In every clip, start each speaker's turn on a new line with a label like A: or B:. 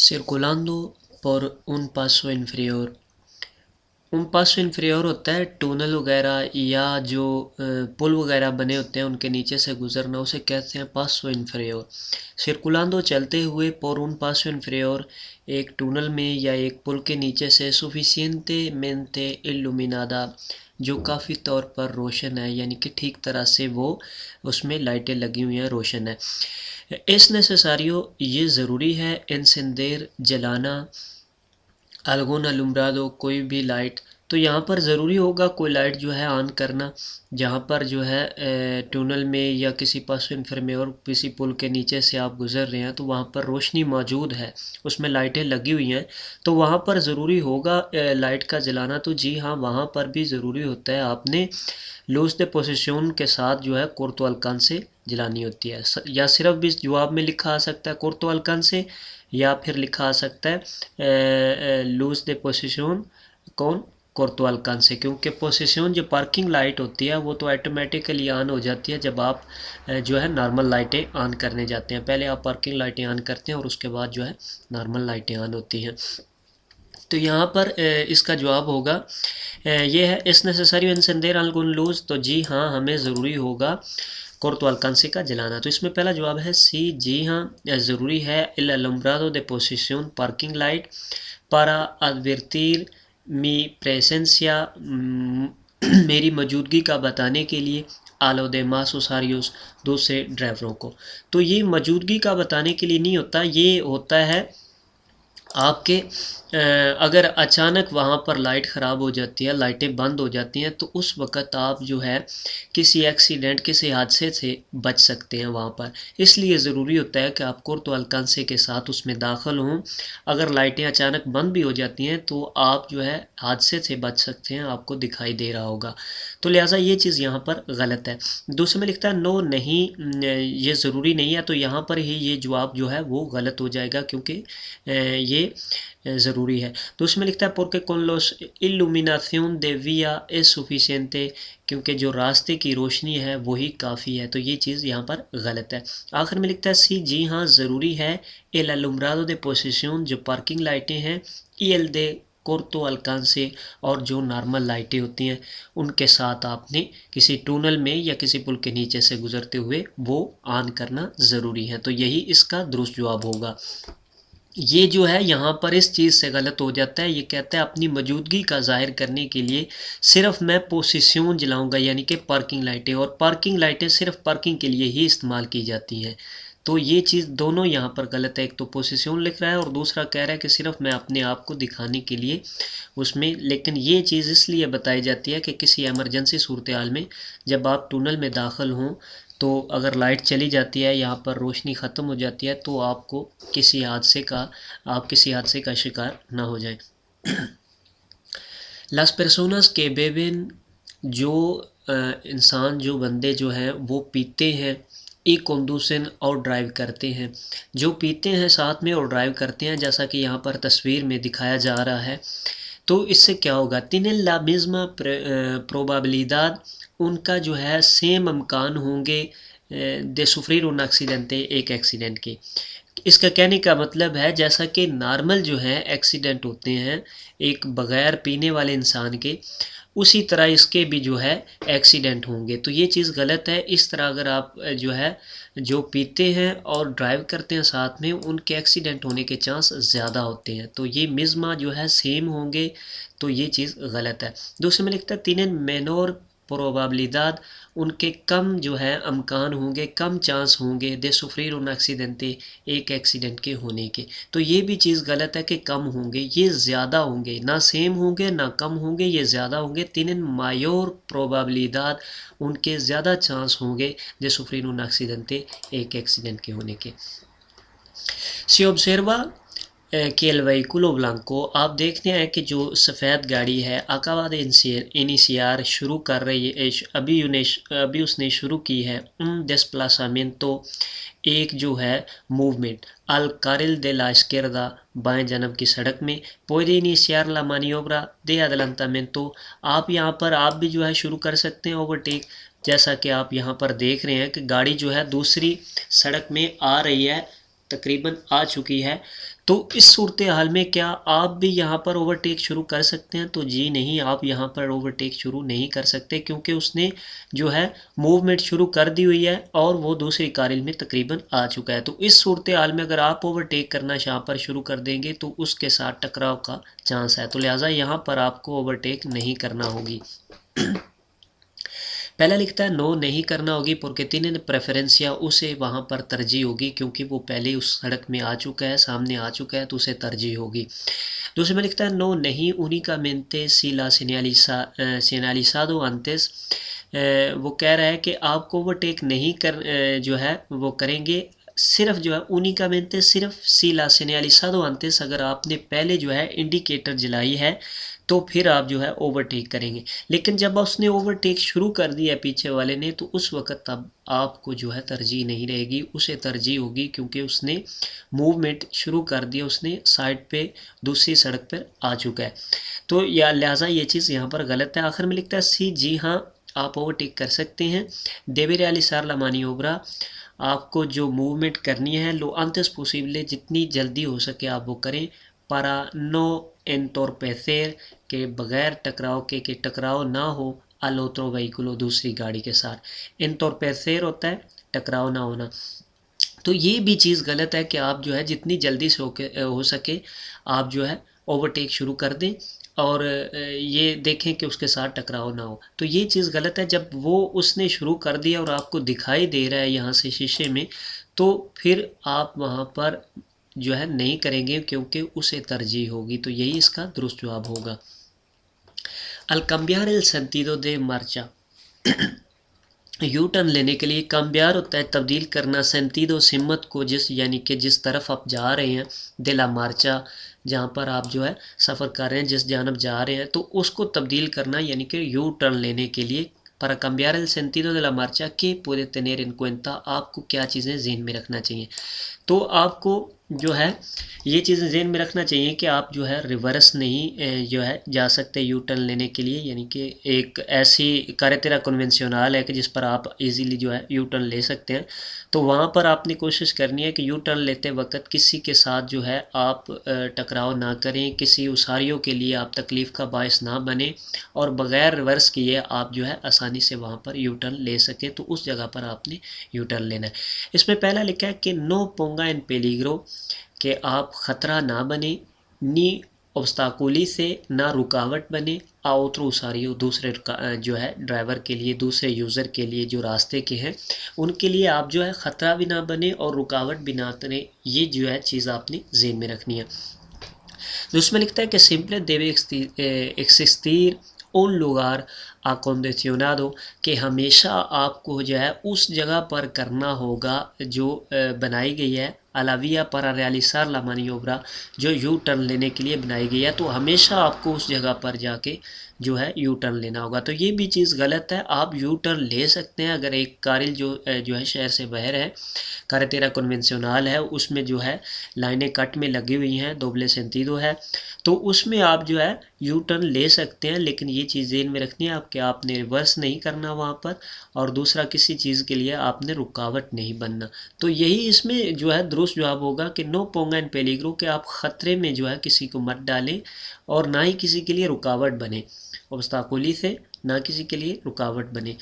A: circulando por un paso inferior. un paso inferior ہوتا ہے tonal وغیرہ یا جو پل وغیرہ بنے ہوتے ہیں ان کے نیچے سے گزرنا، اسے کہتے ہیں پاسو انفریور۔ سرکولانڈو چلتے ہوئے por un paso inferior ایک ٹونل میں یا ایک پل کے نیچے سے suficientemente iluminada جو کافی طور پر روشن ہے، یعنی کہ ٹھیک طرح سے وہ اس میں لائٹیں لگی ہوئی ہیں، روشن ہے۔ es necesario یہ ضروری ہے encender جلانا algún alumbrado کوئی بھی لائٹ، تو یہاں پر ضروری ہوگا کوئی لائٹ جو ہے آن کرنا، جہاں پر جو ہے ٹونل میں یا کسی پاسو انفرمیور کسی پل کے نیچے سے آپ گزر رہے ہیں تو وہاں پر روشنی موجود ہے، اس میں لائٹیں لگی ہوئی ہیں، تو وہاں پر ضروری ہوگا لائٹ کا جلانا۔ تو جی ہاں، وہاں پر بھی ضروری ہوتا ہے، آپ نے لوز دے پوزیشن کے ساتھ جو ہے کورتو الکان سے جلانی ہوتی ہے، یا صرف بھی جواب میں لکھا آ سکتا ہے کورتو الکان سے، یا پھر لکھا آ سکتا ہے لوز دے پوزیشن کون کورتو الکان سے، کیونکہ پوزیشن جو پارکنگ لائٹ ہوتی ہے وہ تو ایٹومیٹیکلی آن ہو جاتی ہے جب آپ جو ہے نارمل لائٹیں آن کرنے جاتے ہیں۔ پہلے آپ پارکنگ لائٹیں آن کرتے ہیں اور اس کے بعد جو ہے نارمل لائٹیں آن ہوتی ہیں۔ تو یہاں پر اس کا جواب ہوگا یہ ہے اس necesario encender algún luz، تو جی ہاں ہمیں ضروری ہوگا کورتو الکانسے کا جلانا۔ تو اس میں پہلا جواب ہے سی، جی ہاں ضروری ہے el alumbrado de posición parking light para advertir mi presencia میری موجودگی کا بتانے کے لیے a los demás usuarios دوسرے ڈرائیوروں کو۔ تو یہ موجودگی کا بتانے کے لیے نہیں ہوتا، یہ ہوتا ہے آپ کے اگر اچانک وہاں پر لائٹ خراب ہو جاتی ہے، لائٹیں بند ہو جاتی ہیں، تو اس وقت آپ جو ہے کسی ایکسیڈنٹ کسی حادثے سے بچ سکتے ہیں وہاں پر، اس لیے ضروری ہوتا ہے کہ آپ کورتو الکانسے کے ساتھ اس میں داخل ہوں۔ اگر لائٹیں اچانک بند بھی ہو جاتی ہیں تو آپ جو ہے حادثے سے بچ سکتے ہیں، آپ کو دکھائی دے رہا ہوگا، تو لہٰذا یہ چیز یہاں پر غلط ہے۔ دوسرے میں لکھتا ہے نو نہیں، یہ ضروری نہیں ہے، تو یہاں پر ہی یہ جواب جو ہے وہ غلط ہو جائے گا کیونکہ یہ ضروری ہے۔ تو اس میں لکھتا ہے porque con los iluminación de vía es suficiente، کیونکہ جو راستے کی روشنی ہے وہی کافی ہے، تو یہ چیز یہاں پر غلط ہے۔ آخر میں لکھتا ہے سی، جی ہاں ضروری ہے el alumbrado de posición جو پارکنگ لائٹیں ہیں y el de کورتو الکانسے اور جو نارمل لائٹیں ہوتی ہیں ان کے ساتھ آپ نے کسی ٹونل میں یا کسی پل کے نیچے سے گزرتے ہوئے وہ آن کرنا ضروری ہے، تو یہی اس کا درست جواب ہوگا۔ یہ جو ہے یہاں پر اس چیز سے غلط ہو جاتا ہے، یہ کہتا ہے اپنی موجودگی کا ظاہر کرنے کے لیے صرف میں پوزیشن جلاؤں گا، یعنی کہ پارکنگ لائٹیں، اور پارکنگ لائٹیں صرف پارکنگ کے لیے ہی استعمال کی جاتی ہیں، تو یہ چیز دونوں یہاں پر غلط ہے۔ ایک تو پوزیشن لکھ رہا ہے اور دوسرا کہہ رہا ہے کہ صرف میں اپنے آپ کو دکھانے کے لیے اس میں، لیکن یہ چیز اس لیے بتائی جاتی ہے کہ کسی ایمرجنسی صورتحال میں جب آپ ٹونل میں داخل ہوں تو اگر لائٹ چلی جاتی ہے، یہاں پر روشنی ختم ہو جاتی ہے، تو آپ کسی حادثے کا شکار نہ ہو جائیں۔ las personas que beben جو انسان جو بندے جو ہیں وہ پیتے ہیں ای conducen اور ڈرائیو کرتے ہیں، جو پیتے ہیں ساتھ میں اور ڈرائیو کرتے ہیں، جیسا کہ یہاں پر تصویر میں دکھایا جا رہا ہے، تو اس سے کیا ہوگا tienen la misma probabilidad، ان کا جو ہے سیم امکان ہوں گے de sufrir un accidente، ایک ایکسیڈنٹ کے۔ اس کا کہنے کا مطلب ہے جیسا کہ نارمل جو ہے ایکسیڈنٹ ہوتے ہیں ایک بغیر پینے والے انسان کے، اسی طرح اس کے بھی جو ہے ایکسیڈنٹ ہوں گے، تو یہ چیز غلط ہے۔ اس طرح اگر آپ جو پیتے ہیں اور ڈرائیو کرتے ہیں ساتھ میں، ان کے ایکسیڈنٹ ہونے کے چانس زیادہ ہوتے ہیں، تو یہ مزما جو ہے سیم ہوں گے، تو یہ چیز غلط ہے۔ دوسرے میں لکھتا ہے تینن مینور probabilidad، ان کے کم جو ہے امکان ہوں گے، کم چانس ہوں گے de sufrir un accidente، ایک ایکسیڈنٹ کے ہونے کے، تو یہ بھی چیز غلط ہے کہ کم ہوں گے، یہ زیادہ ہوں گے، نہ سیم ہوں گے نہ کم ہوں گے، یہ زیادہ ہوں گے۔ tienen mayor probabilidad، ان کے زیادہ چانس ہوں گے de sufrir un accidente، ایک ایکسیڈنٹ کے ہونے کے۔ si observa کہ el vehículo blanco، آپ دیکھتے ہیں کہ جو سفید گاڑی ہے acaba de iniciar، شروع کر رہی ہے، ابھی اس نے شروع کی ہے un desplazamiento، ایک جو ہے movement al carril de la izquierda، بائیں جانب کی سڑک میں puede iniciar la maniobra de adelantamiento، آپ یہاں پر آپ بھی جو ہے شروع کر سکتے ہیں اوورٹیک، جیسا کہ آپ یہاں پر دیکھ رہے ہیں کہ گاڑی جو ہے دوسری سڑک میں آ رہی ہے تقریباً آ چکی ہے، تو اس صورتحال میں کیا آپ بھی یہاں پر اوورٹیک شروع کر سکتے ہیں؟ تو جی نہیں، آپ یہاں پر اوورٹیک شروع نہیں کر سکتے، کیونکہ اس نے جو ہے موومنٹ شروع کر دی ہوئی ہے اور وہ دوسری کارل میں تقریباً آ چکا ہے۔ تو اس صورتحال میں اگر آپ اوورٹیک کرنا یہاں پر شروع کر دیں گے تو اس کے ساتھ ٹکراؤ کا چانس ہے، تو لہٰذا یہاں پر آپ کو اوورٹیک نہیں کرنا ہوگی۔ پہلا لکھتا ہے نو نہیں کرنا ہوگی porque tienen preferencia، اسے وہاں پر ترجیح ہوگی کیونکہ وہ پہلے اس سڑک میں آ چکا ہے، سامنے آ چکا ہے، تو اسے ترجیح ہوگی۔ دوسرے میں لکھتا ہے نو نہیں únicamente si la señalizado antes، وہ کہہ رہا ہے کہ آپ کو اوورٹیک نہیں جو ہے وہ کریں گے، صرف جو ہے únicamente صرف si la señalizado antes، اگر آپ نے پہلے جو ہے انڈیکیٹر جلائی ہے تو پھر آپ جو ہے اوورٹیک کریں گے، لیکن جب اس نے اوورٹیک شروع کر دیا پیچھے والے نے تو اس وقت تب آپ کو جو ہے ترجیح نہیں رہے گی، اسے ترجیح ہوگی کیونکہ اس نے موومنٹ شروع کر دیا، اس نے سائڈ پہ دوسری سڑک پر آ چکا ہے، تو لہٰذا یہ چیز یہاں پر غلط ہے۔ آخر میں لکھتا ہے سی جی ہاں آپ اوورٹیک کر سکتے ہیں، دیوی ریالیزar la maniobra، آپ کو جو موومنٹ کرنی ہے لو antes posible، جتنی جلدی ہو سکے آپ وہ کریں، para no entorpecer، کہ بغیر ٹکراؤ کے کہ ٹکراؤ نہ ہو al otro vehículo، دوسری گاڑی کے ساتھ۔ entorpecer ہوتا ہے ٹکراؤ نہ ہونا، تو یہ بھی چیز غلط ہے کہ آپ جو ہے جتنی جلدی سے ہو سکے آپ جو ہے اوورٹیک شروع کر دیں اور یہ دیکھیں کہ اس کے ساتھ ٹکراؤ نہ ہو، تو یہ چیز غلط ہے۔ جب وہ اس نے شروع کر دیا اور آپ کو دکھائی دے رہا ہے یہاں سے شیشے میں، تو پھر آپ وہاں پر جو ہے نہیں کریں گے کیونکہ اسے ترجیح ہوگی، تو یہی اس کا درست جواب ہوگا۔ al cambiar el sentido de marcha، you turn لینے کے لیے کمبیار ہوتا ہے تبدیل کرنا، سینتیدو سمت کو، جس یعنی کہ جس طرف آپ جا رہے ہیں، دلا مارچا جہاں پر آپ جو ہے سفر کر رہے ہیں، جس جانب جا رہے ہیں، تو اس کو تبدیل کرنا یعنی کہ یو ٹرن لینے کے لیے para cambiar el sentido de la marcha ¿qué puede tener en cuenta؟ آپ کو کیا چیزیں ذہن میں رکھنا چاہیے؟ تو آپ کو جو ہے یہ چیزیں ذہن میں رکھنا چاہیے کہ آپ جو ہے ریورس نہیں جو ہے جا سکتے یو ٹرن لینے کے لیے، یعنی کہ ایک ایسی کارریترا کنونشنل ہے کہ جس پر آپ ایزیلی جو ہے یو ٹرن لے سکتے ہیں، تو وہاں پر آپ نے کوشش کرنی ہے کہ یو ٹرن لیتے وقت کسی کے ساتھ جو ہے آپ ٹکراؤ نہ کریں، کسی اساریوں کے لیے آپ تکلیف کا باعث نہ بنیں، اور بغیر ریورس کیے آپ جو ہے آسانی سے وہاں پر یو ٹرن لے سکیں، تو اس جگہ پر آپ نے یو ٹرن لینا ہے۔ اس میں پہلا لکھا ہے کہ نو پونگا ان پیلیگرو، کہ آپ خطرہ نہ بنے، نی obstáculo سے نہ رکاوٹ بنے، آؤترو اساریو دوسرے جو ہے ڈرائیور کے لیے، دوسرے یوزر کے لیے جو راستے کے ہیں ان کے لیے آپ جو ہے خطرہ بھی نہ بنے اور رکاوٹ بھی نہ کریں، یہ جو ہے چیز آپ نے ذہن میں رکھنی ہے۔ تو اس میں لکھتا ہے کہ siempre debe existir un lugar acondicionado، کہ ہمیشہ آپ کو جو ہے اس جگہ پر کرنا ہوگا جو بنائی گئی ہے a la vía para realizar la maniobra، جو یو ٹرن لینے کے لیے بنائی گئی ہے، تو ہمیشہ آپ کو اس جگہ پر جا کے جو ہے یو ٹرن لینا ہوگا، تو یہ بھی چیز غلط ہے۔ آپ یو ٹرن لے سکتے ہیں اگر ایک کارل جو ہے شہر سے باہر ہے، کارریترا کنونشنل ہے، اس میں جو ہے لائنیں کٹ میں لگی ہوئی ہیں، دوبلے سینتیدو ہے، تو اس میں آپ جو ہے یو ٹرن لے سکتے ہیں، لیکن یہ چیز ذہن میں رکھنی ہے آپ کہ آپ نے ریورس نہیں کرنا وہاں پر، اور دوسرا کسی چیز کے لیے آپ نے رکاوٹ نہیں بننا، تو یہی اس میں جو ہے درست جواب ہوگا کہ نو پونگا ان پیلیگرو، کہ آپ خطرے میں جو ہے کسی کو مت ڈالیں اور نہ ہی کسی کے لیے رکاوٹ بنے، obstáculo سے نہ کسی کے لیے رکاوٹ بنے۔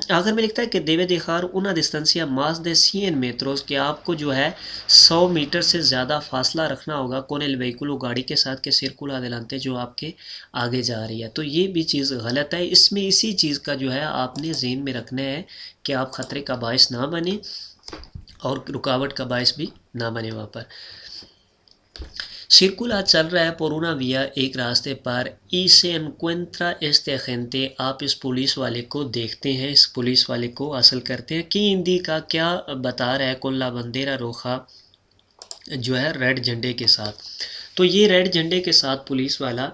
A: آخر میں لکھتا ہے کہ دیوے دیخار una distancia más de 100 metros، کہ آپ کو جو ہے 100 میٹر سے زیادہ فاصلہ رکھنا ہوگا con el vehículo گاڑی کے ساتھ کے circula adelante، جو آپ کے آگے جا رہی ہے، تو یہ بھی چیز غلط ہے۔ اس میں اسی چیز کا جو ہے آپ نے ذہن میں رکھنا ہے کہ آپ خطرے کا باعث نہ بنیں اور رکاوٹ کا باعث بھی نہ بنے وہاں پر۔ سرکولا چل رہا ہے por una vía، ایک راستے پر، y se encuentra este agente، آپ اس پولیس والے کو دیکھتے ہیں، اس پولیس والے کو حاصل کرتے ہیں، کہ ہندی کا کیا بتا رہا ہے con la bandera roja، جو ہے ریڈ جھنڈے کے ساتھ، تو یہ ریڈ جھنڈے کے ساتھ پولیس والا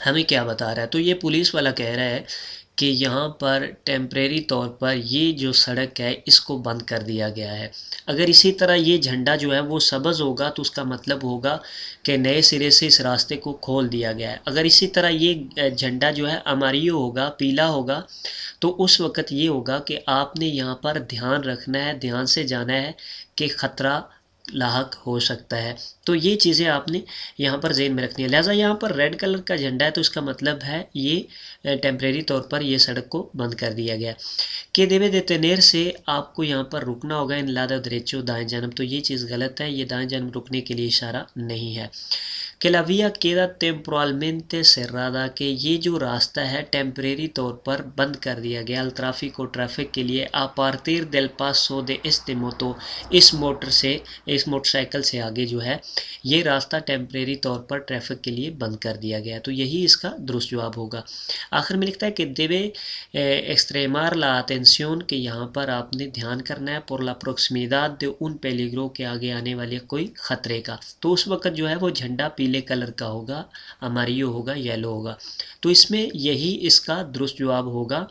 A: ہمیں کیا بتا رہا ہے؟ تو یہ پولیس والا کہہ رہا ہے کہ یہاں پر ٹیمپریری طور پر یہ جو سڑک ہے اس کو بند کر دیا گیا ہے۔ اگر اسی طرح یہ جھنڈا جو ہے وہ سبز ہوگا تو اس کا مطلب ہوگا کہ نئے سرے سے اس راستے کو کھول دیا گیا ہے۔ اگر اسی طرح یہ جھنڈا جو ہے اماریو ہوگا، پیلا ہوگا، تو اس وقت یہ ہوگا کہ آپ نے یہاں پر دھیان رکھنا ہے، دھیان سے جانا ہے کہ خطرہ لاحق ہو سکتا ہے۔ تو یہ چیزیں آپ نے یہاں پر ذہن میں رکھنی ہے۔ لہٰذا یہاں پر ریڈ کلر کا جھنڈا ہے تو اس کا مطلب ہے یہ ٹیمپریری طور پر یہ سڑک کو بند کر دیا گیا کہ دیوے دیتنیر سے آپ کو یہاں پر رکنا ہوگا ان لادہ دریچو دائیں جانب۔ تو یہ چیز غلط ہے، یہ دائیں جانب رکنے کے لیے اشارہ نہیں ہے۔ کہ la vía queda temporalmente cerrada کہ یہ جو راستہ ہے ٹیمپریری طور پر بند کر دیا گیا الٹرافک اور ٹریفک کے لیے a partir del paso de este moto us motor cycle سے آگے جو ہے یہ راستہ ٹیمپریری طور پر ٹریفک کے لیے بند کر دیا گیا۔ تو یہی اس کا درست جواب ہوگا۔ آخر میں لکھتا ہے کہ debe extremar la atención کہ یہاں پر آپ نے دھیان کرنا ہے por la proximidad de un peligro کے آگے آنے والے کوئی خطرے کا۔ تو اس وقت جو ہے وہ جھنڈا پیلے کلر کا ہوگا، اماریو ہوگا، یلو ہوگا۔ تو اس میں یہی اس کا درست جواب ہوگا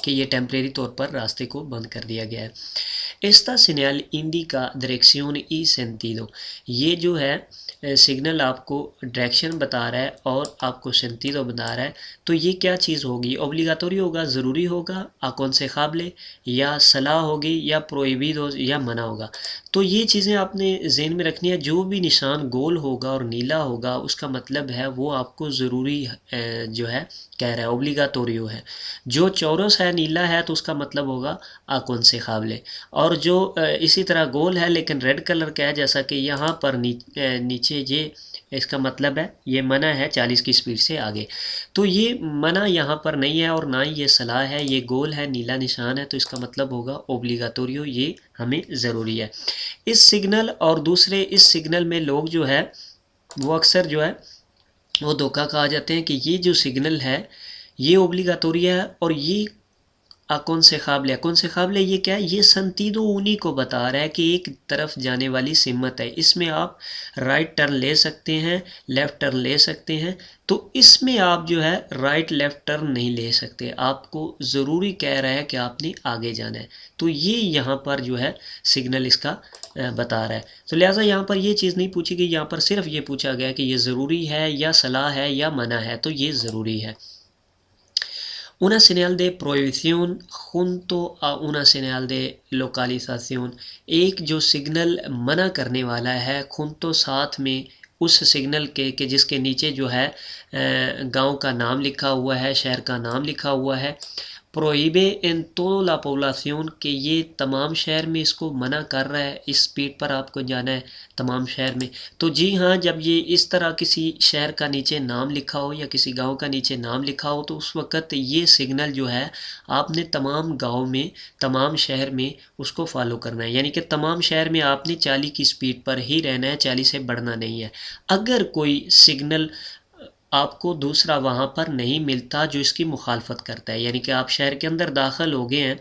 A: کہ یہ ٹیمپریری طور پر راستے کو بند کر دیا گیا ہے۔ Esta señal indica dirección y sentido یہ جو ہے سگنل آپ کو ڈائریکشن بتا رہا ہے اور آپ کو سینتیدو بتا رہا ہے۔ تو یہ کیا چیز ہوگی؟ اوبلیگاتوری ہوگا، ضروری ہوگا، اکونسیجابل یا صلاح ہوگی یا پروہیبیدو یا منع ہوگا۔ تو یہ چیزیں آپ نے ذہن میں رکھنی ہے۔ جو بھی نشان گول ہوگا اور نیلا ہوگا اس کا مطلب ہے وہ آپ کو ضروری جو ہے کہہ رہا ہے، اوبلیگاتوریو ہے۔ جو چورس ہے، نیلا ہے، تو اس کا مطلب ہوگا اکونسیجابل۔ اور جو اسی طرح گول ہے لیکن ریڈ کلر کا ہے جیسا کہ یہاں پر نیچے یہ اس کا مطلب ہے یہ منع ہے 40 کی سپیڈ سے آگے۔ تو یہ منع یہاں پر نہیں ہے اور نہ ہی یہ صلاح ہے، یہ گول ہے، نیلا نشان ہے، تو اس کا مطلب ہوگا اوبلیگاتوریو، یہ ہمیں ضروری ہے۔ اس سگنل اور دوسرے اس سگنل میں لوگ جو ہے وہ اکثر جو ہے وہ دھوکہ کھا جاتے ہیں کہ یہ جو سگنل ہے یہ اوبلیگاتوری ہے اور یہ اکونسیجابل یہ کیا ہے؟ یہ سنتیدو اونی کو بتا رہا ہے کہ ایک طرف جانے والی سمت ہے، اس میں آپ رائٹ ٹرن لے سکتے ہیں، لیفٹ ٹرن لے سکتے ہیں۔ تو اس میں آپ جو ہے رائٹ لیفٹ ٹرن نہیں لے سکتے، آپ کو ضروری کہہ رہا ہے کہ آپ نے آگے جانا ہے۔ تو یہ یہاں پر جو ہے سگنل اس کا بتا رہا ہے۔ تو لہٰذا یہاں پر یہ چیز نہیں پوچھی گئی، یہاں پر صرف یہ پوچھا گیا کہ یہ ضروری ہے یا صلاح ہے یا منع ہے، تو یہ ضروری ہے۔ Una señal de prohibición junto a una señal de localización ایک جو سگنل منع کرنے والا ہے junto ساتھ میں اس سگنل کے کہ جس کے نیچے جو ہے گاؤں کا نام لکھا ہوا ہے، شہر کا نام لکھا ہوا ہے۔ prohíbe en toda la población کہ یہ تمام شہر میں اس کو منع کر رہا ہے، اس سپیڈ پر آپ کو جانا ہے تمام شہر میں۔ تو جی ہاں، جب یہ اس طرح کسی شہر کا نیچے نام لکھا ہو یا کسی گاؤں کا نیچے نام لکھا ہو تو اس وقت یہ سگنل جو ہے آپ نے تمام گاؤں میں، تمام شہر میں اس کو فالو کرنا ہے، یعنی کہ تمام شہر میں آپ نے 40 کی سپیڈ پر ہی رہنا ہے، 40 سے بڑھنا نہیں ہے۔ اگر کوئی سگنل آپ کو دوسرا وہاں پر نہیں ملتا جو اس کی مخالفت کرتا ہے، یعنی کہ آپ شہر کے اندر داخل ہو گئے ہیں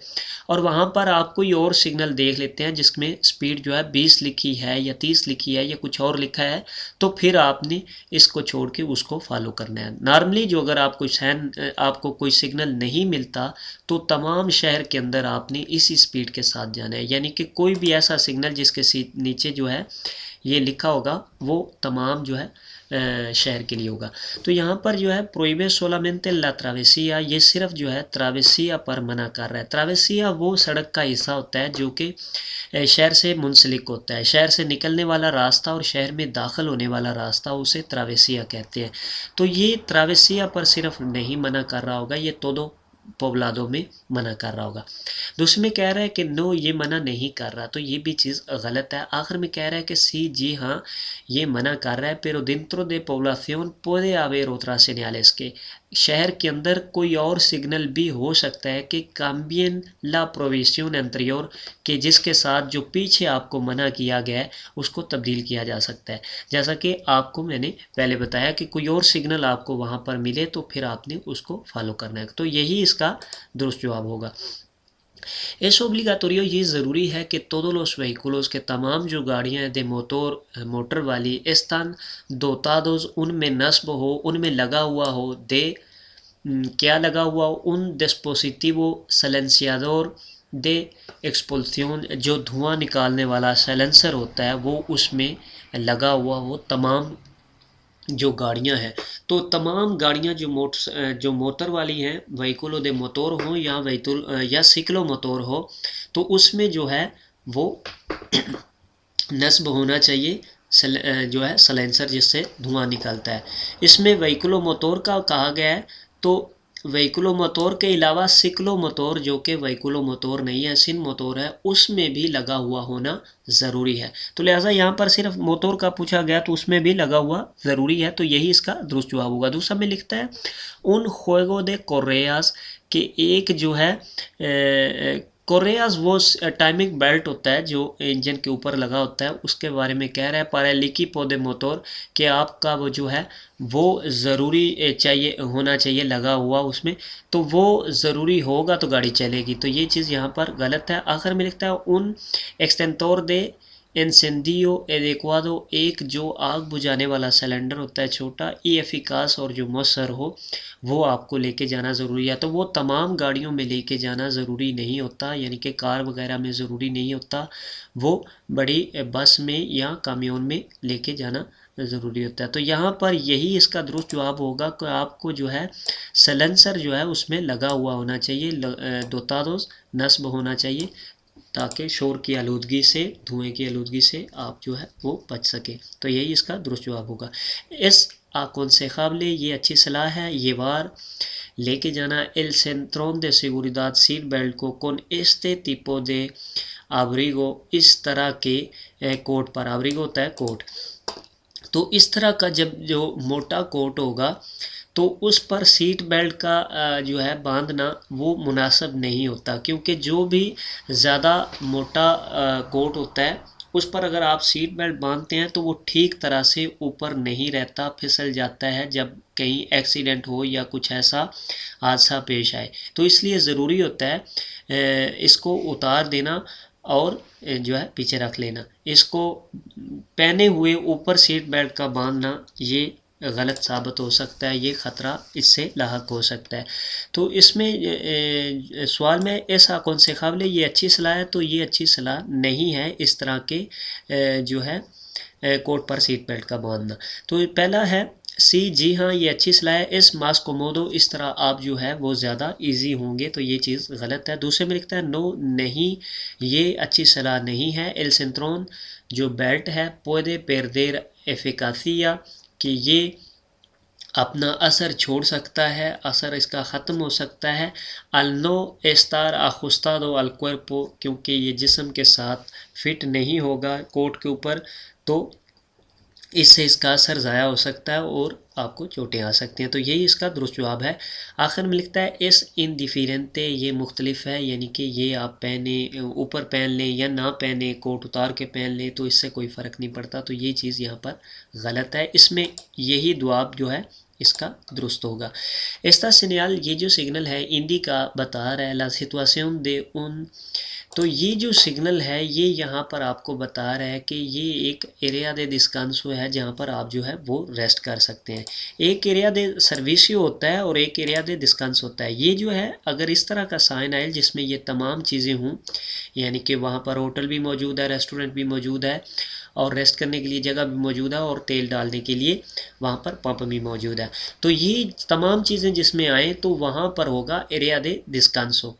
A: اور وہاں پر آپ کوئی اور سگنل دیکھ لیتے ہیں جس میں سپیڈ جو ہے 20 لکھی ہے یا 30 لکھی ہے یا کچھ اور لکھا ہے، تو پھر آپ نے اس کو چھوڑ کے اس کو فالو کرنا ہے۔ نارملی جو اگر آپ کو کوئی سگنل نہیں ملتا تو تمام شہر کے اندر آپ نے اسی سپیڈ کے ساتھ جانا ہے، یعنی کہ کوئی بھی ایسا سگنل جس کے نیچے جو ہے یہ لکھا ہوگا وہ تمام جو ہے شہر کے لیے ہوگا۔ تو یہاں پر جو ہے prohíbe solamente la travesía یہ صرف جو ہے تراویسیا پر منع کر رہا ہے۔ تراویسیا وہ سڑک کا حصہ ہوتا ہے جو کہ شہر سے منسلک ہوتا ہے، شہر سے نکلنے والا راستہ اور شہر میں داخل ہونے والا راستہ اسے تراویسیا کہتے ہیں۔ تو یہ تراویسیا پر صرف نہیں منع کر رہا ہوگا، یہ todo پوبلادو میں منع کر رہا ہوگا۔ دوسرے میں کہہ رہا ہے کہ نو یہ منع نہیں کر رہا، تو یہ بھی چیز غلط ہے۔ آخر میں کہہ رہا ہے کہ سی جی ہاں یہ منع کر رہا ہے pero dentro de población puede haber otras señales کے شہر کے اندر کوئی اور سگنل بھی ہو سکتا ہے کہ cambien la prohibición anterior کہ جس کے ساتھ جو پیچھے آپ کو منع کیا گیا ہے اس کو تبدیل کیا جا سکتا ہے، جیسا کہ آپ کو میں نے پہلے بتایا کہ کوئی اور سگنل آپ کو وہاں پر ملے تو پھر آپ نے اس کو فالو کرنا ہے۔ تو یہی اس کا درست جواب ہوگا۔ Es obligatorio یہ ضروری ہے کہ todos los vehículos کے تمام جو گاڑیاں ہیں موٹر والی están dotados ان میں نصب ہو، ان میں لگا ہوا ہو کیا لگا ہوا un dispositivo silenciador de expulsión, جو دھواں نکالنے والا سیلنسر ہوتا ہے وہ اس میں لگا ہوا ہو تمام جو گاڑیاں ہیں. تو تمام گاڑیاں جو موٹر والی ہیں وہیکولو دے موتور ہوں یا سیکلو موتور ہو تو اس میں جو ہے وہ نصب ہونا چاہیے جو ہے سلینسر جس سے دھواں نکلتا ہے. اس میں وہیکولو موتور کا کہا گیا ہے تو وہیکولو موتور کے علاوہ سیکلو موتور جو کہ وہیکولو موتور نہیں ہے سن موتور ہے اس میں بھی لگا ہوا ہونا ضروری ہے. تو لہٰذا یہاں پر صرف موتور کا پوچھا گیا تو اس میں بھی لگا ہوا ضروری ہے تو یہی اس کا درست جواب ہوگا. دوسرا میں لکھتا ہے ان juego de correas کہ ایک جو ہے کوریاز وہ ٹائمنگ بیلٹ ہوتا ہے جو انجن کے اوپر لگا ہوتا ہے اس کے بارے میں کہہ رہا ہے پارا لیکی پودے موتور کہ آپ کا وہ جو ہے وہ ضروری ہونا چاہیے لگا ہوا اس میں تو وہ ضروری ہوگا تو گاڑی چلے گی تو یہ چیز یہاں پر غلط ہے. آخر میں لکھتا ہے ان ایکسٹینٹور دے انسینڈیو ایڈیکوادو ایک جو آگ بجھانے والا سلنڈر ہوتا ہے چھوٹا ایفیکاس اور جو مؤثر ہو وہ آپ کو لے کے جانا ضروری ہے. تو وہ تمام گاڑیوں میں لے کے جانا ضروری نہیں ہوتا یعنی کہ کار وغیرہ میں ضروری نہیں ہوتا وہ بڑی بس میں یا کامیون میں لے کے جانا ضروری ہوتا ہے. تو یہاں پر یہی اس کا درست جواب ہوگا کہ آپ کو جو ہے سلنسر جو ہے اس میں لگا ہوا ہونا چاہیے دوتادوز نصب ہونا چاہیے تاکہ شور کی آلودگی سے دھوئیں کی آلودگی سے آپ جو ہے وہ بچ سکیں. تو یہی اس کا درست جواب ہوگا. اس aconsejable یہ اچھی صلاح ہے یہ بار لے کے جانا el cinturón de seguridad seat belt کو con este tipo de abrigo اس طرح کے کوٹ پر abrigo ہوتا ہے کوٹ تو اس طرح کا جب جو موٹا کوٹ ہوگا تو اس پر سیٹ بیلٹ کا جو ہے باندھنا وہ مناسب نہیں ہوتا کیونکہ جو بھی زیادہ موٹا کوٹ ہوتا ہے اس پر اگر آپ سیٹ بیلٹ باندھتے ہیں تو وہ ٹھیک طرح سے اوپر نہیں رہتا پھسل جاتا ہے جب کہیں ایکسیڈنٹ ہو یا کچھ ایسا حادثہ پیش آئے. تو اس لیے ضروری ہوتا ہے اس کو اتار دینا اور جو ہے پیچھے رکھ لینا. اس کو پہنے ہوئے اوپر سیٹ بیلٹ کا باندھنا یہ غلط ثابت ہو سکتا ہے یہ خطرہ اس سے لاحق ہو سکتا ہے. تو اس میں سوال میں ایسا کون سے قابل یہ اچھی صلاح ہے تو یہ اچھی صلاح نہیں ہے اس طرح کے جو ہے کوٹ پر سیٹ بیلٹ کا باندھنا. تو پہلا ہے سی جی ہاں یہ اچھی صلاح ہے اس ماس کوموڈو اس طرح آپ جو ہے وہ زیادہ ایزی ہوں گے تو یہ چیز غلط ہے. دوسرے میں لکھتا ہے نو نہیں یہ اچھی صلاح نہیں ہے el cinturón جو بیلٹ ہے puede perder eficacia کہ یہ اپنا اثر چھوڑ سکتا ہے اثر اس کا ختم ہو سکتا ہے al no estar ajustado al cuerpo کیونکہ یہ جسم کے ساتھ فٹ نہیں ہوگا کوٹ کے اوپر تو اس سے اس کا اثر ضائع ہو سکتا ہے اور آپ کو چوٹیں آ سکتی ہیں. تو یہی اس کا درست جواب ہے. آخر میں لکھتا ہے اس انڈیفیرنتے یہ مختلف ہے یعنی کہ یہ آپ پہنیں اوپر پہن لیں یا نہ پہنیں کوٹ اتار کے پہن لیں تو اس سے کوئی فرق نہیں پڑتا. تو یہ چیز یہاں پر غلط ہے اس میں یہی جواب جو ہے اس کا درست ہوگا. Esta señal یہ جو سگنل ہے انڈی کا بتا رہا ہے la situación de un تو یہ جو سگنل ہے یہ یہاں پر آپ کو بتا رہا ہے کہ یہ ایک ایریا دے ڈسکانسو ہے جہاں پر آپ جو ہے وہ ریسٹ کر سکتے ہیں. ایک ایریا دے سروسیو ہوتا ہے اور ایک ایریا دے ڈسکانس ہوتا ہے. یہ جو ہے اگر اس طرح کا سائن آئے جس میں یہ تمام چیزیں ہوں یعنی کہ وہاں پر ہوٹل بھی موجود ہے ریسٹورنٹ بھی موجود ہے اور ریسٹ کرنے کے لیے جگہ بھی موجود ہے اور تیل ڈالنے کے لیے وہاں پر پمپ بھی موجود ہے تو یہ تمام چیزیں جس میں آئیں تو وہاں پر ہوگا ایریا دے ڈسکانسو.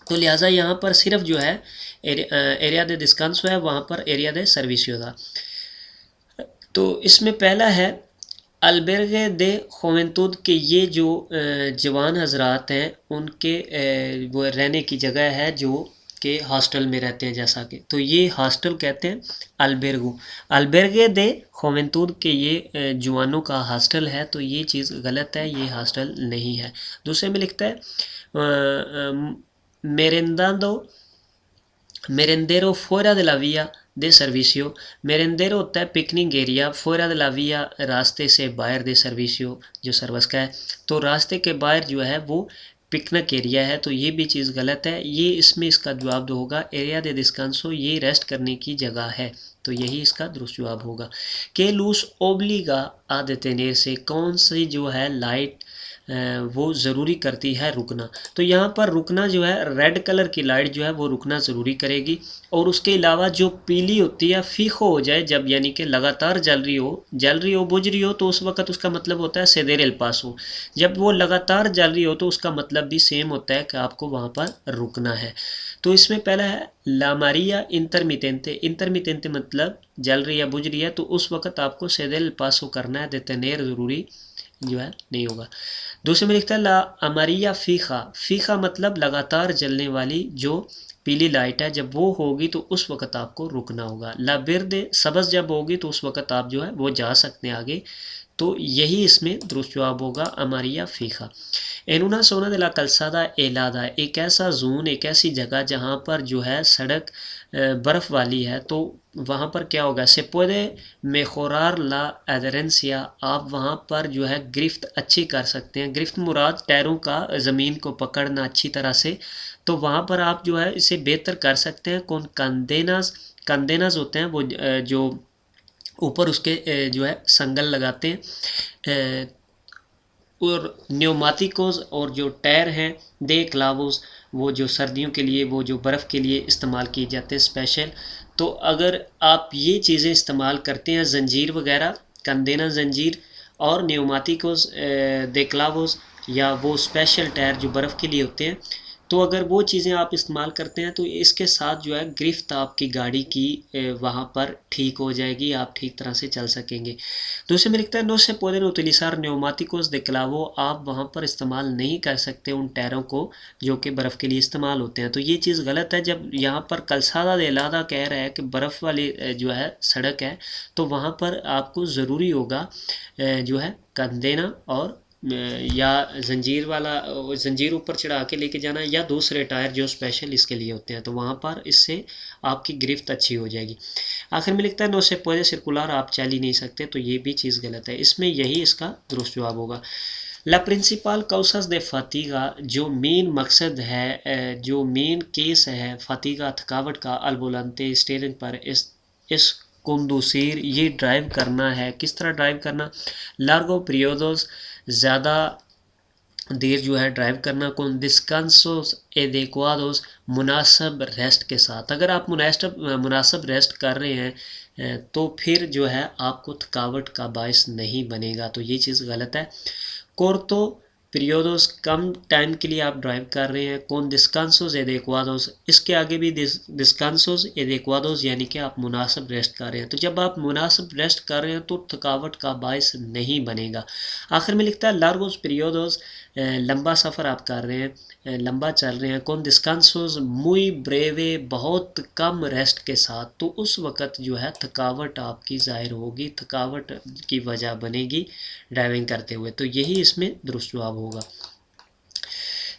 A: تو لہٰذا یہاں پر صرف جو ہے ایریا دے ڈسکانسو ہے وہاں پر ایریا دے سروسیو تھا. تو اس میں پہلا ہے البرگے دے خوونتود کہ یہ جو جوان حضرات ہیں ان کے وہ رہنے کی جگہ ہے جو کہ ہاسٹل میں رہتے ہیں جیسا کہ تو یہ ہاسٹل کہتے ہیں البرگے دے خوونتود کہ یہ جوانوں کا ہاسٹل ہے تو یہ چیز غلط ہے یہ ہاسٹل نہیں ہے. دوسرے میں لکھتا ہے merendero fuera de la vía de servicio merendero ہوتا ہے picnic area fuera de la vía راستے سے باہر دے سروسیو جو سروس کا ہے تو راستے کے باہر جو ہے وہ پکنک ایریا ہے تو یہ بھی چیز غلط ہے. یہ اس میں اس کا جواب ہوگا ایریا دے ڈسکانسو یہ ریسٹ کرنے کی جگہ ہے تو یہی اس کا درست جواب ہوگا. کہ لوس اوبلیگا آ detenerse سے کون سی جو ہے وہ ضروری کرتی ہے رکنا. تو یہاں پر رکنا جو ہے ریڈ کلر کی لائٹ جو ہے وہ رکنا ضروری کرے گی. اور اس کے علاوہ جو پیلی ہوتی ہے فیخو ہو جائے جب یعنی کہ لگاتار جل رہی ہو بجھ رہی ہو تو اس وقت اس کا مطلب ہوتا ہے سیدیر الپاسو. جب وہ لگاتار جل رہی ہو تو اس کا مطلب بھی سیم ہوتا ہے کہ آپ کو وہاں پر رکنا ہے. تو اس میں پہلا ہے لا ماریا انٹرمیٹنتے. انٹرمیٹنتے مطلب جل رہی ہے بجھ رہی ہے تو اس وقت آپ کو سیدیر الپاسو کرنا ہے, دیتنیر ضروری جو ہے نہیں ہوگا. دوسرے میں لکھتا ہے لا اماریا فیخا. فیخا مطلب لگاتار جلنے والی جو پیلی لائٹ ہے, جب وہ ہوگی تو اس وقت آپ کو رکنا ہوگا. لا برد سبز جب ہوگی تو اس وقت آپ جو ہے وہ جا سکتے ہیں آگے. تو یہی اس میں درست جواب ہوگا اماریا فیخا. اینونا سونا دلا کلسادہ ایلادا. ایک ایسا زون, ایک ایسی جگہ جہاں پر جو ہے سڑک برف والی ہے تو وہاں پر کیا ہوگا, سے پودے میخورار لا ایدرنسیا. آپ وہاں پر جو ہے گرفت اچھی کر سکتے ہیں. گرفت مراد ٹیروں کا زمین کو پکڑنا اچھی طرح سے, تو وہاں پر آپ جو ہے اسے بہتر کر سکتے ہیں. کون کندیناز ہوتے ہیں وہ جو اوپر اس کے جو ہے سنگل لگاتے ہیں. اور نیوماتیکوز اور جو ٹائر ہیں دے کلاوز, وہ جو سردیوں کے لیے وہ جو برف کے لیے استعمال کیے جاتے ہیں اسپیشل. تو اگر آپ یہ چیزیں استعمال کرتے ہیں زنجیر وغیرہ, کندینا زنجیر اور نیوماتیکوز دے کلاوز یا وہ اسپیشل ٹائر جو برف کے لیے ہوتے ہیں, تو اگر وہ چیزیں آپ استعمال کرتے ہیں تو اس کے ساتھ جو ہے گرفت آپ کی گاڑی کی وہاں پر ٹھیک ہو جائے گی, آپ ٹھیک طرح سے چل سکیں گے. دوسرے میں لکھتا ہے نو سے پودر اتلیسار نیوماتیکوز دے کلاوو. آپ وہاں پر استعمال نہیں کر سکتے ان ٹائروں کو جو کہ برف کے لیے استعمال ہوتے ہیں. تو یہ چیز غلط ہے. جب یہاں پر کلسادہ دے لادا کہہ رہا ہے کہ برف والی جو ہے سڑک ہے تو وہاں پر آپ کو ضروری ہوگا جو ہے کندینا اور یا زنجیر اوپر چڑھا کے لے کے جانا, یا دوسرے ٹائر جو اسپیشل اس کے لیے ہوتے ہیں, تو وہاں پر اس سے آپ کی گرفت اچھی ہو جائے گی. آخر میں لکھتا ہے نو سے پودے سرکولار, آپ چل ہی نہیں سکتے. تو یہ بھی چیز غلط ہے. اس میں یہی اس کا درست جواب ہوگا. لا پرنسپال کوساس دے فاتیگا. جو مین مقصد ہے, جو مین کیس ہے فاتیگا تھکاوٹ کا, البولانتے اسٹیرنگ پر اس کندوسیر یہ ڈرائیو کرنا ہے. کس طرح ڈرائیو کرنا, لارگو پریودوس زیادہ دیر جو ہے ڈرائیو کرنا, کون ڈسکانسوس ایڈیکوادوس مناسب ریسٹ کے ساتھ. اگر آپ مناسب ریسٹ کر رہے ہیں تو پھر جو ہے آپ کو تھکاوٹ کا باعث نہیں بنے گا. تو یہ چیز غلط ہے. کورتو پیریودوس کم ٹائم کے لیے آپ ڈرائیو کر رہے ہیں, کون ڈسکانسوز ایڈیکوادوس. اس کے آگے بھی ڈسکانسوز ایڈیکوادوس یعنی کہ آپ مناسب ریسٹ کر رہے ہیں. تو جب آپ مناسب ریسٹ کر رہے ہیں تو تھکاوٹ کا باعث نہیں بنے گا. آخر میں لکھتا ہے لارگوس پیریودوس لمبا سفر آپ کر رہے ہیں, لمبا چل رہے ہیں, کون ڈسکانسوز موئی بریوے بہت کم ریسٹ کے ساتھ. تو اس وقت جو ہے تھکاوٹ آپ کی ظاہر ہوگی, تھکاوٹ کی وجہ بنے گی ڈرائیونگ کرتے ہوئے. تو یہی اس میں درست جواب ہوگا.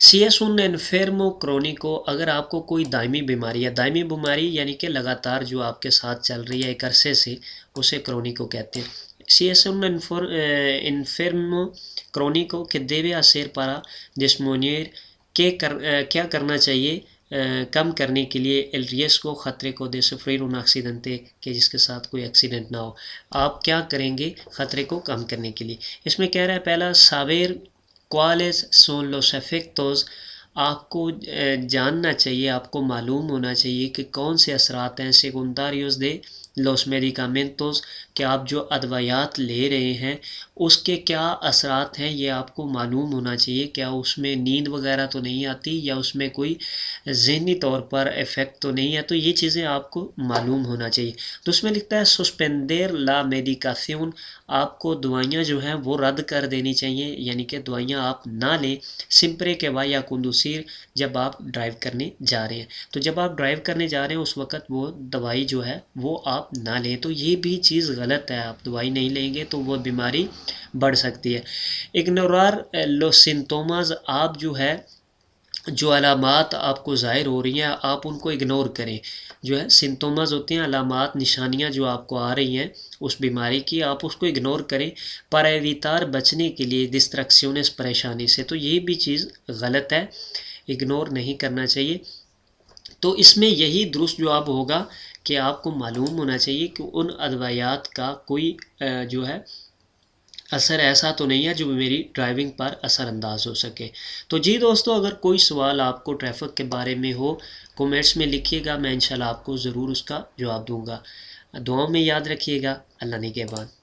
A: سی ایس ان انفیرمو کرونیکو. اگر آپ کو کوئی دائمی بیماری ہے, دائمی بیماری یعنی کہ لگاتار جو آپ کے ساتھ چل رہی ہے ایک عرصے سے, اسے کرونیکو کہتے ہیں. سی ایس ان انفیرمو کرونیکو کہ دیوے اسیر پارا جسمونیر کے کیا کرنا چاہیے کم کرنے کے لیے el riesgo خطرے کو de sufrir un accidente کہ جس کے ساتھ کوئی ایکسیڈنٹ نہ ہو. آپ کیا کریں گے خطرے کو کم کرنے کے لیے. اس میں کہہ رہا ہے پہلا saber cuáles son los efectos. آپ کو جاننا چاہیے, آپ کو معلوم ہونا چاہیے کہ کون سے اثرات ہیں secundarios de los medicamentos, کہ آپ جو ادویات لے رہے ہیں اس کے کیا اثرات ہیں یہ آپ کو معلوم ہونا چاہیے. کیا اس میں نیند وغیرہ تو نہیں آتی, یا اس میں کوئی ذہنی طور پر افیکٹ تو نہیں ہے. تو یہ چیزیں آپ کو معلوم ہونا چاہیے. تو اس میں لکھتا ہے سسپینڈر لا میڈیکاسیون. آپ کو دوائیاں جو ہیں وہ رد کر دینی چاہیے, یعنی کہ دوائیاں آپ نہ لیں سمپرے کے با یا کندوسیر جب آپ ڈرائیو کرنے جا رہے ہیں. تو جب آپ ڈرائیو کرنے جا رہے ہیں اس وقت وہ دوائی جو ہے وہ آپ نہ لیں. تو یہ بھی چیز غلط ہے, آپ دوائی نہیں لیں گے تو وہ بیماری بڑھ سکتی ہے. اگنورار لوس سمپٹومز. آپ جو ہے جو علامات آپ کو ظاہر ہو رہی ہیں آپ ان کو اگنور کریں. جو ہے سمپٹومز ہوتے ہیں علامات, نشانیاں جو آپ کو آ رہی ہیں اس بیماری کی, آپ اس کو اگنور کریں پر ایویتار بچنے کے لیے ڈسٹریکشنز پریشانی سے. تو یہ بھی چیز غلط ہے, اگنور نہیں کرنا چاہیے. تو اس میں یہی درست جواب ہوگا کہ آپ کو معلوم ہونا چاہیے کہ ان ادویات کا کوئی جو ہے اثر ایسا تو نہیں ہے جو میری ڈرائیونگ پر اثر انداز ہو سکے۔ تو جی دوستو، اگر کوئی سوال آپ کو ٹریفک کے بارے میں ہو کومنٹس میں لکھیے گا، میں انشاءاللہ آپ کو ضرور اس کا جواب دوں گا۔ دعاؤں میں یاد رکھیے گا۔ اللہ نگہبان۔